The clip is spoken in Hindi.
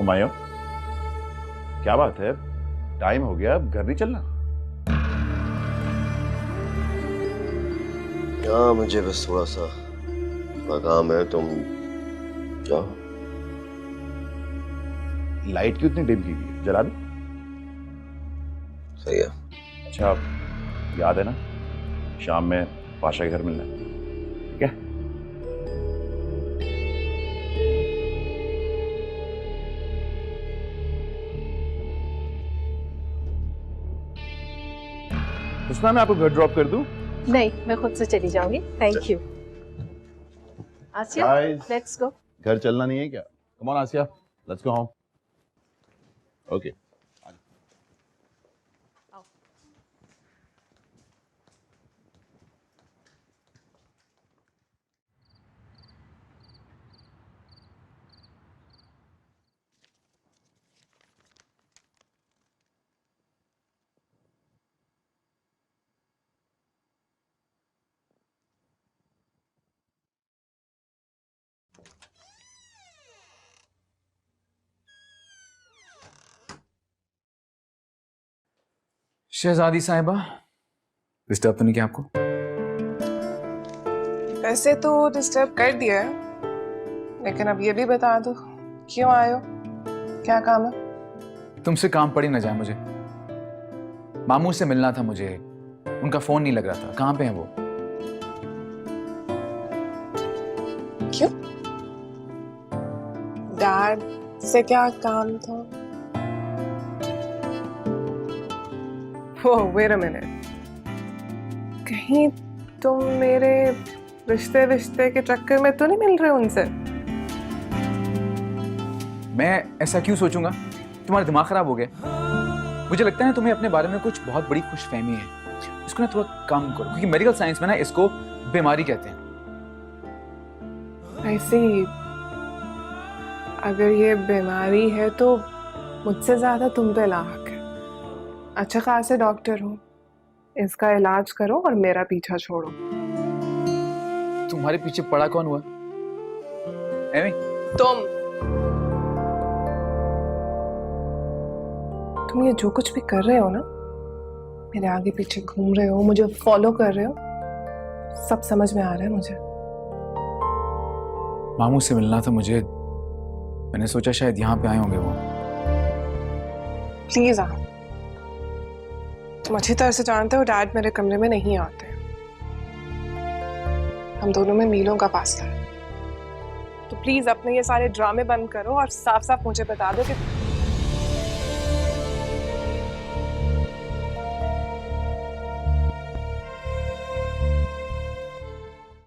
हुमायूं, क्या बात है? टाइम हो गया, अब घर नहीं चलना? हाँ, मुझे बस थोड़ा सा काम है, तुम जाओ। लाइट क्यों इतनी डिम की हुई है? जला दो। सही है। अच्छा, याद है ना, शाम में पाशा के घर मिलना है, ठीक है? उसमें मैं आपको घर ड्रॉप कर दूं? नहीं, मैं खुद से चली जाऊंगी। Thank you. Asiya, Guys, let's go. घर चलना नहीं है क्या? Come on Asiya, let's go home. Okay. शहजादी साहिबा, डिस्टर्ब तो नहीं किया आपको? वैसे तो डिस्टर्ब कर दिया है, लेकिन अब ये भी बता दो क्यों आए हो, क्या काम है? तुमसे काम पड़ ही ना जाए मुझे। मामू से मिलना था मुझे, उनका फोन नहीं लग रहा था। कहाँ पे हैं वो? क्यों? डैड से क्या काम था? वेट अ मिनट, कहीं तुम मेरे रिश्ते के चक्कर में तो नहीं मिल रहे उनसे? मैं ऐसा क्यों सोचूंगा? तुम्हारा दिमाग खराब हो गया? मुझे लगता है ना तुम्हें अपने बारे में कुछ बहुत बड़ी खुशफहमी है। इसको ना थोड़ा कम करो, क्योंकि मेडिकल साइंस में ना इसको बीमारी कहते हैं। ऐसे ही, अगर ये बीमारी है तो मुझसे ज्यादा तुम पे लायक है। अच्छा खासे डॉक्टर हो, इसका इलाज करो और मेरा पीछा छोड़ो। तुम्हारे पीछे पड़ा कौन हुआ? एमी? तुम ये जो कुछ भी कर रहे हो ना, मेरे आगे पीछे घूम रहे हो, मुझे फॉलो कर रहे हो, सब समझ में आ रहा है मुझे। मामू से मिलना था मुझे, मैंने सोचा शायद यहाँ पे आए होंगे वो। प्लीज आ, तुम अच्छी तरह से जानते हो डैड मेरे कमरे में नहीं आते। हम दोनों में मीलों का फासला है, तो प्लीज अपने ये सारे ड्रामे बंद करो और साफ साफ मुझे बता दो कि